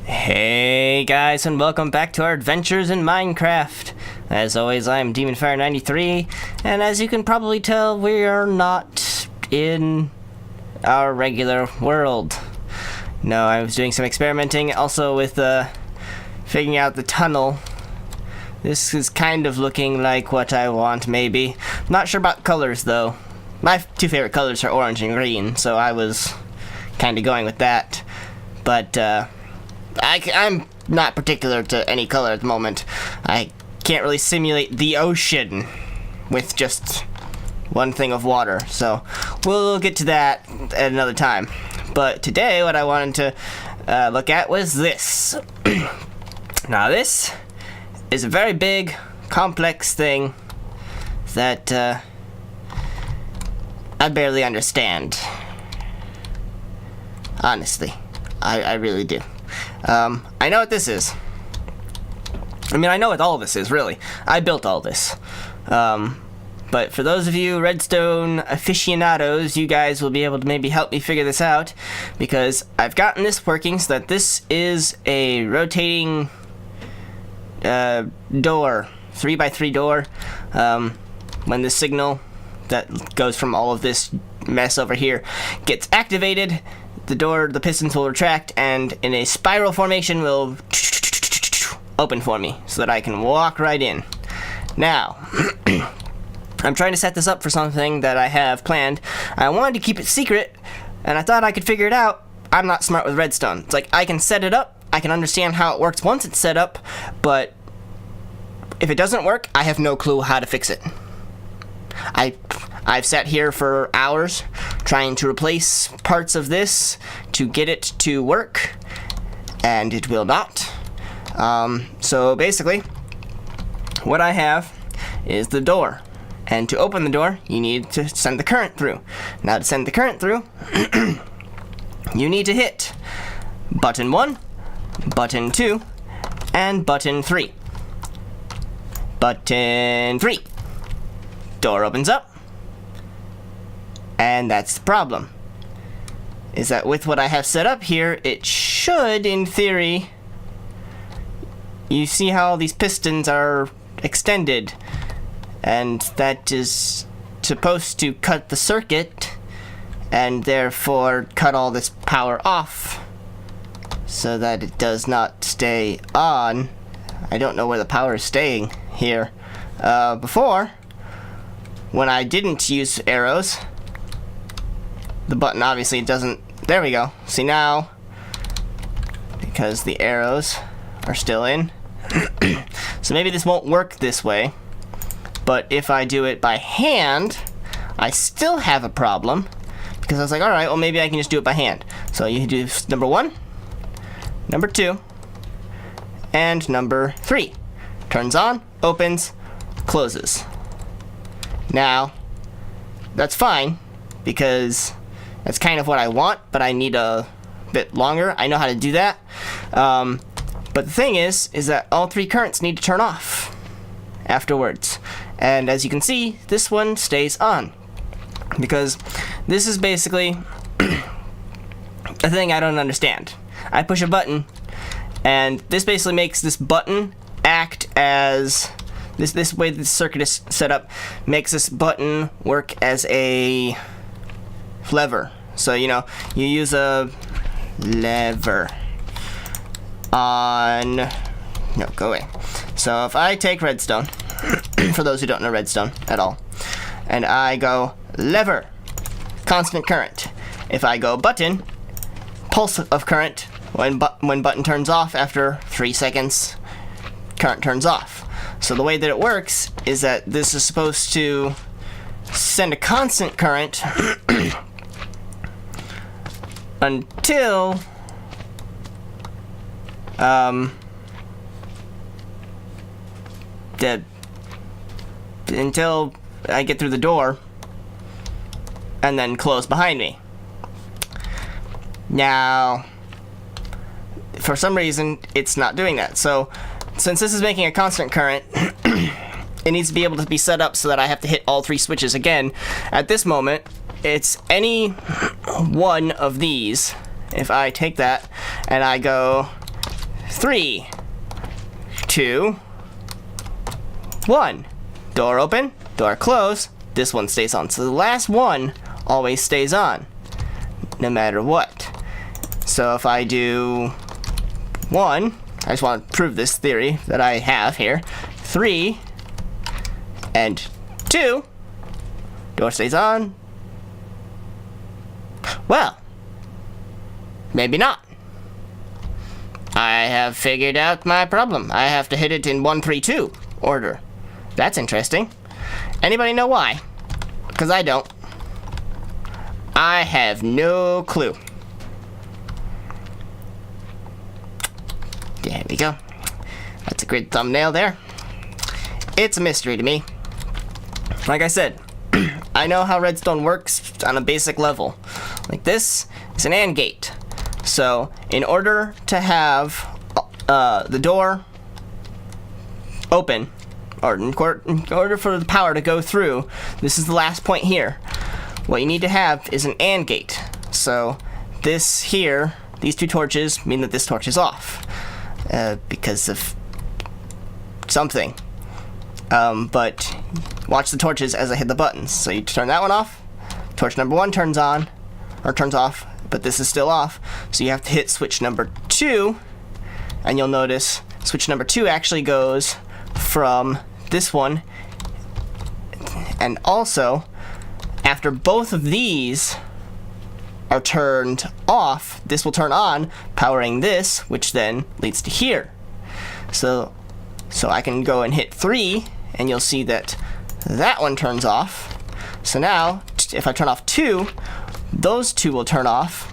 Hey guys, and welcome back to our adventures in Minecraft. As always, I'm DemonFire93, and as you can probably tell, we are not in our regular world. No, I was doing some experimenting also with figuring out the tunnel. This is kind of looking like what I want, maybe. Not sure about colors though. My two favorite colors are orange and green, so I was kind of going with that. But I'm not particular to any color at the moment. I can't really simulate the ocean with just one thing of water, so we'll get to that at another time. But today what I wanted to look at was this. Now this is a very big, complex thing that I barely understand. Honestly, I really do. I know what this is. I mean, I know what all this is, really. I built all this. But for those of you Redstone aficionados, you guys will be able to maybe help me figure this out, because I've gotten this working so that this is a rotating door, 3x3 door. When the signal that goes from all of this mess over here gets activated, the pistons will retract, and in a spiral formation will open for me so that I can walk right in. Now, I'm trying to set this up for something that I have planned. I wanted to keep it secret, and I thought I could figure it out. I'm not smart with redstone. It's like, I can set it up, I can understand how it works once it's set up, but if it doesn't work, I have no clue how to fix it. I've sat here for hours trying to replace parts of this to get it to work, and it will not. So basically, what I have is the door, and to open the door, you need to send the current through. Now to send the current through, you need to hit button 1, button 2, and button 3. Button 3. Door opens up. And that's the problem, is that with what I have set up here, it should, in theory, you see how all these pistons are extended, and that is supposed to cut the circuit, and therefore cut all this power off, so that it does not stay on. I don't know where the power is staying here. Before, when I didn't use arrows, the button obviously doesn't. There we go. See now, because the arrows are still in. So maybe this won't work this way, but if I do it by hand, I still have a problem, because I was like, alright, well maybe I can just do it by hand. So you do number 1, number 2, and number 3. Turns on, opens, closes. Now, that's fine, because that's kind of what I want, but I need a bit longer. I know how to do that. But the thing is that all 3 currents need to turn off afterwards. And as you can see, this one stays on, because this is basically a thing I don't understand. I push a button, and this basically makes this button act as this way this circuit is set up, makes this button work as a lever. So, you know, you use a lever on... No, go away. So if I take redstone, for those who don't know redstone at all, and I go lever, constant current. If I go button, pulse of current, when button turns off after 3 seconds, current turns off. So the way that it works is that this is supposed to send a constant current until until I get through the door and then close behind me. Now, for some reason, it's not doing that. So since this is making a constant current, it needs to be able to be set up so that I have to hit all 3 switches again. At this moment, it's any one of these. If I take that and I go 3, 2, 1. Door open, door close. This one stays on. So the last one always stays on, no matter what. So if I do 1, I just want to prove this theory that I have here. 3 and 2, door stays on. Well, maybe not. I have figured out my problem. I have to hit it in 1, 3, 2 order. That's interesting. Anybody know why? Because I don't. I have no clue. There we go. That's a great thumbnail there. It's a mystery to me. Like I said, I know how redstone works on a basic level. Like this is an AND gate. So in order to have the door open, or in order for the power to go through, this is the last point here. What you need to have is an AND gate. So this here, these 2 torches mean that this torch is off because of something. But watch the torches as I hit the buttons. So you turn that one off. Torch number 1 turns on, or turns off, but this is still off. So you have to hit switch number 2, and you'll notice switch number 2 actually goes from this one, and also after both of these are turned off, this will turn on, powering this, which then leads to here. So I can go and hit 3, and you'll see that that one turns off. So now, if I turn off 2, those 2 will turn off,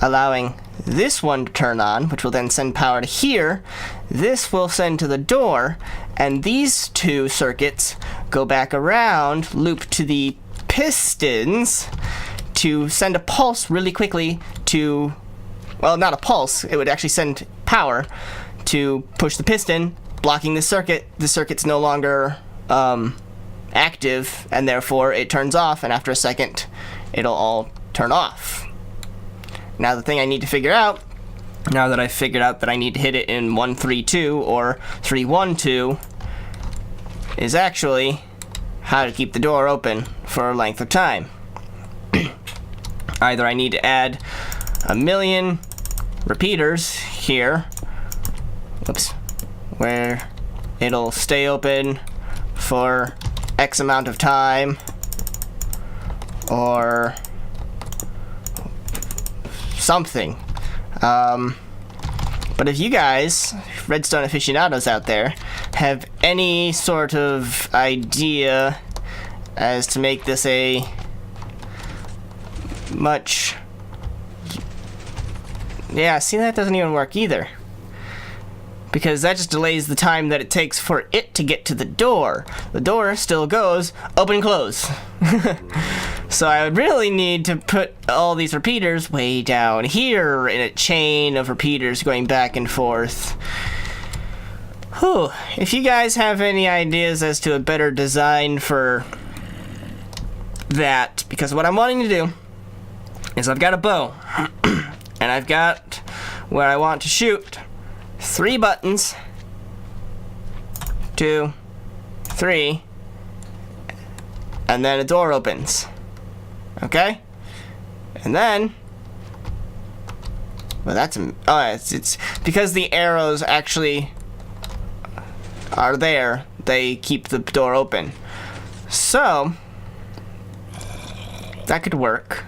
allowing this one to turn on, which will then send power to here. This will send to the door, and these 2 circuits go back around, loop to the pistons to send a pulse really quickly to, well, not a pulse, it would actually send power to push the piston, blocking the circuit. The circuit's no longer active, and therefore it turns off, and after a second it'll all turn off. Now the thing I need to figure out, now that I've figured out that I need to hit it in 1, 3, 2 or 3, 1, 2, is actually how to keep the door open for a length of time. Either I need to add 1,000,000 repeaters here, whoops, where it'll stay open for X amount of time, or something. But if you guys, redstone aficionados out there, have any sort of idea as to make this a much... Yeah, see, that doesn't even work either. Because that just delays the time that it takes for it to get to the door. The door still goes open, close. So I would really need to put all these repeaters way down here in a chain of repeaters going back and forth. Whew. If you guys have any ideas as to a better design for that, because what I'm wanting to do is I've got a bow, and I've got where I want to shoot 3 buttons, 2, 3, and then a door opens. Okay? And then, well, that's, it's because the arrows actually are there, they keep the door open. So, that could work.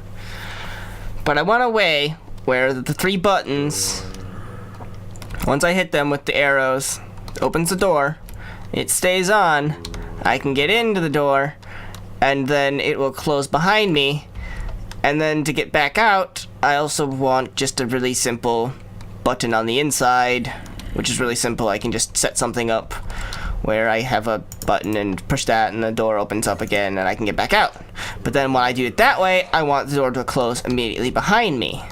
But I want a way where the 3 buttons, once I hit them with the arrows, it opens the door, it stays on, I can get into the door, and then it will close behind me. And then to get back out, I also want just a really simple button on the inside, which is really simple. I can just set something up where I have a button and push that, and the door opens up again, and I can get back out. But then when I do it that way, I want the door to close immediately behind me.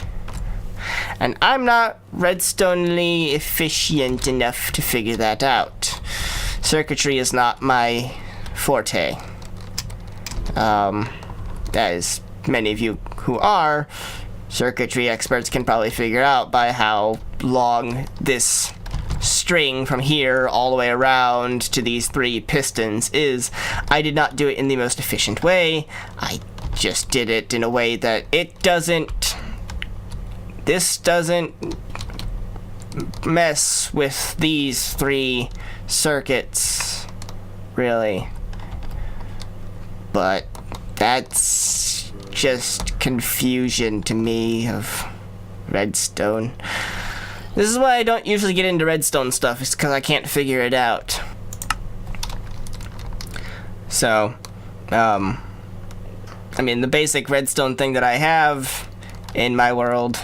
And I'm not redstonely efficient enough to figure that out. Circuitry is not my forte. As many of you who are circuitry experts can probably figure out by how long this string from here all the way around to these 3 pistons is I did not do it in the most efficient way. I just did it in a way that this doesn't mess with these 3 circuits, really. But that's just confusion to me of Redstone. This is why I don't usually get into Redstone stuff, is because I can't figure it out. So, I mean, the basic Redstone thing that I have in my world.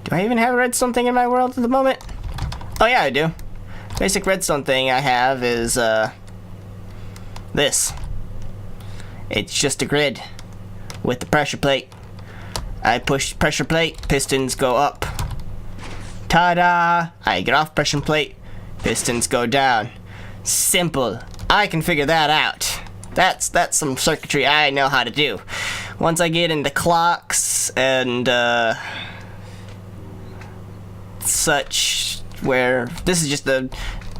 Do I even have a Redstone thing in my world at the moment? Oh yeah, I do. Basic Redstone thing I have is, this. It's just a grid with the pressure plate. I push pressure plate, pistons go up. Ta-da! I get off pressure plate, pistons go down. Simple. I can figure that out. That's some circuitry I know how to do. Once I get into clocks and such, where this is just the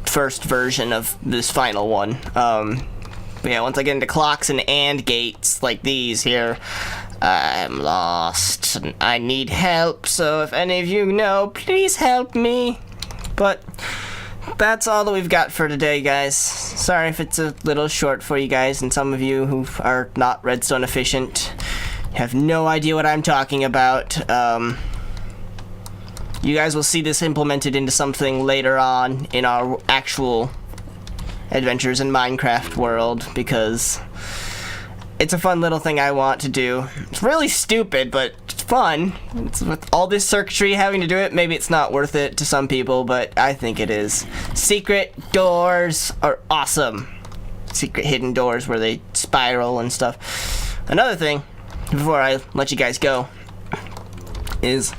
first version of this final one. But yeah, once I get into clocks and AND gates like these here, I'm lost and I need help. So if any of you know, please help me. But that's all that we've got for today, guys. Sorry if it's a little short for you guys, and some of you who are not Redstone efficient have no idea what I'm talking about. You guys will see this implemented into something later on in our actual adventures in Minecraft world, because it's a fun little thing I want to do. It's really stupid, but it's fun. It's with all this circuitry having to do it, maybe it's not worth it to some people, but I think it is. Secret doors are awesome. Secret hidden doors where they spiral and stuff. Another thing, before I let you guys go, is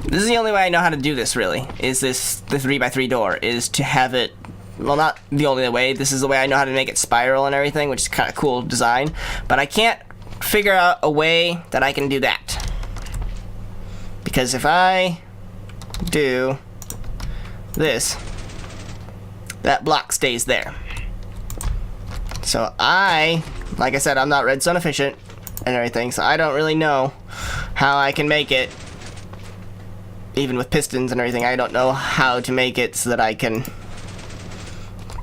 this is the only way I know how to do this, really, is the 3x3 door, is to have it, well, not the only way, this is the way I know how to make it spiral and everything, which is kind of cool design, but I can't figure out a way that I can do that. Because if I do this, that block stays there. So like I said, I'm not Redstone efficient and everything, so I don't really know how I can make it. Even with pistons and everything, I don't know how to make it so that I can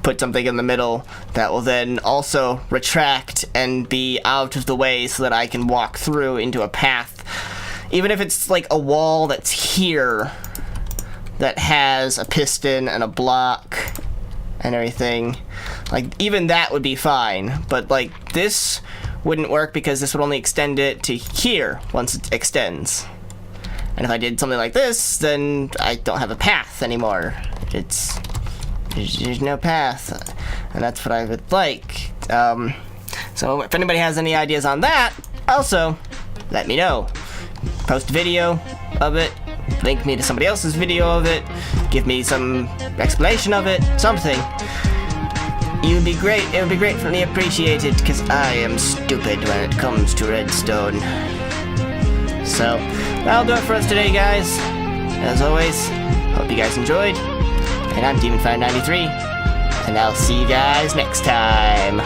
put something in the middle that will then also retract and be out of the way so that I can walk through into a path. Even if it's like a wall that's here that has a piston and a block and everything, like even that would be fine, but like this wouldn't work because this would only extend it to here once it extends. And if I did something like this, then I don't have a path anymore. There's no path, and that's what I would like. So if anybody has any ideas on that, also let me know. Post a video of it, link me to somebody else's video of it, give me some explanation of it, something. It would be greatly appreciated, because I am stupid when it comes to Redstone. So that'll do it for us today, guys. As always, hope you guys enjoyed. And I'm Demon593, and I'll see you guys next time.